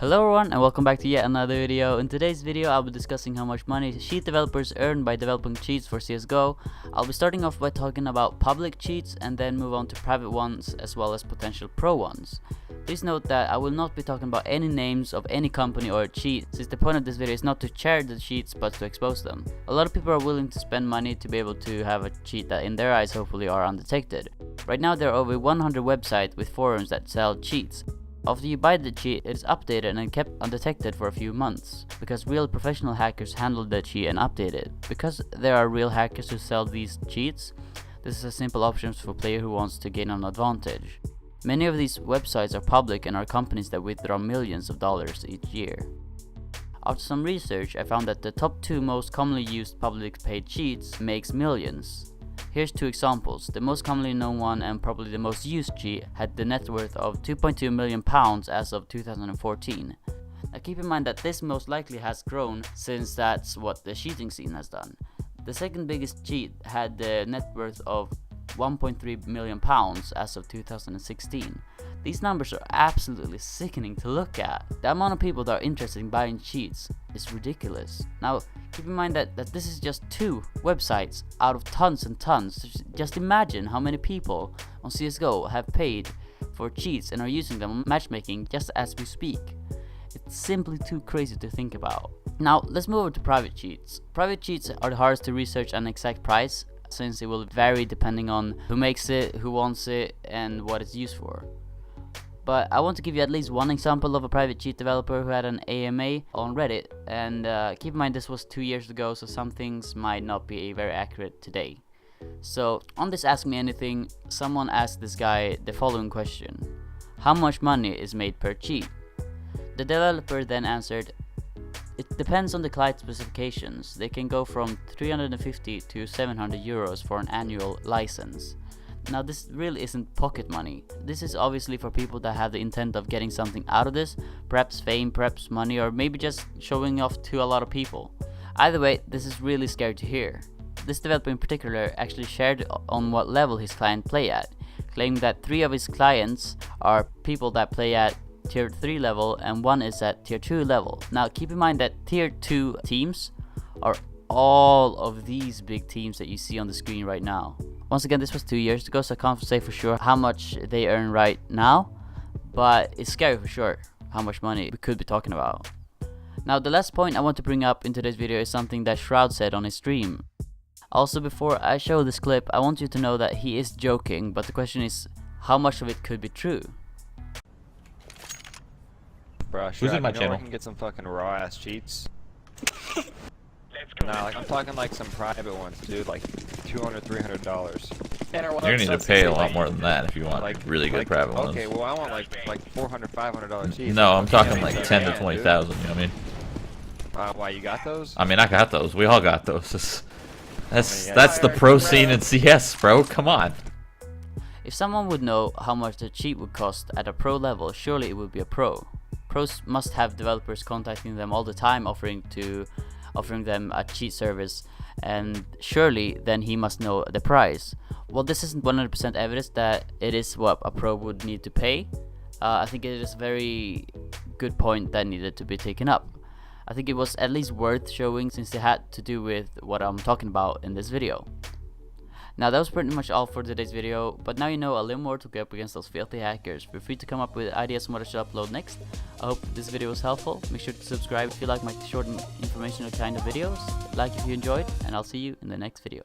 Hello everyone and welcome back to yet another video. In today's video I'll be discussing how much money cheat developers earn by developing cheats for CSGO. I'll be starting off by talking about public cheats and then move on to private ones as well as potential pro ones. Please note that I will not be talking about any names of any company or cheat, since the point of this video is not to share the cheats but to expose them. A lot of people are willing to spend money to be able to have a cheat that in their eyes hopefully are undetected. Right now there are over 100 websites with forums that sell cheats. After you buy the cheat, it is updated and kept undetected for a few months, because real professional hackers handle the cheat and update it. Because there are real hackers who sell these cheats, this is a simple option for a player who wants to gain an advantage. Many of these websites are public and are companies that withdraw millions of dollars each year. After some research, I found that the top 2 most commonly used public paid cheats makes millions. Here's 2 examples. The most commonly known one and probably the most used cheat had the net worth of £2.2 million as of 2014. Now keep in mind that this most likely has grown, since that's what the cheating scene has done. The second biggest cheat had the net worth of £1.3 million as of 2016. These numbers are absolutely sickening to look at. The amount of people that are interested in buying cheats is ridiculous. Now keep in mind that this is just 2 websites out of tons and tons. Just imagine how many people on CSGO have paid for cheats and are using them on matchmaking just as we speak. It's simply too crazy to think about. Now let's move over to private cheats. Private cheats are the hardest to research an exact price, since it will vary depending on who makes it, who wants it, and what it's used for. But I want to give you at least one example of a private cheat developer who had an AMA on Reddit, and keep in mind this was 2 years ago, so some things might not be very accurate today. So on this Ask Me Anything, someone asked this guy the following question: how much money is made per cheat? The developer then answered, it depends on the client specifications. They can go from 350 to 700 euros for an annual license. Now this really isn't pocket money. This is obviously for people that have the intent of getting something out of this, perhaps fame, perhaps money, or maybe just showing off to a lot of people. Either way, this is really scary to hear. This developer in particular actually shared on what level his client play at, claiming that 3 of his clients are people that play at tier 3 level and 1 is at tier 2 level. Now keep in mind that tier 2 teams are all of these big teams that you see on the screen right now. Once again, this was 2 years ago, so I can't say for sure how much they earn right now, but it's scary for sure how much money we could be talking about. Now the last point I want to bring up in today's video is something that Shroud said on his stream. Also, before I show this clip, I want you to know that he is joking, but the question is how much of it could be true. Bro, Who's in my channel? We can get some fucking raw ass cheats. Nah, like I'm talking like some private ones, dude, like $200, $300. You're gonna need to pay a lot more than that if you want like really good private ones. Okay, well I want like $400, $500 cheats. No, I'm talking like 10 to 20,000. You know what I mean? Why you got those? I mean, I got those. We all got those. That's the pro scene in CS, bro. Come on. If someone would know how much a cheat would cost at a pro level, surely it would be a pro. Pros must have developers contacting them all the time, offering them a cheat service, and surely then he must know the price. Well, this isn't 100% evidence that it is what a pro would need to pay. I think it is a very good point that needed to be taken up. I think it was at least worth showing, since it had to do with what I'm talking about in this video. Now that was pretty much all for today's video, but now you know a little more to go up against those filthy hackers. Feel free to come up with ideas on what I should upload next. I hope this video was helpful. Make sure to subscribe if you like my short and informational kind of videos. Like if you enjoyed, and I'll see you in the next video.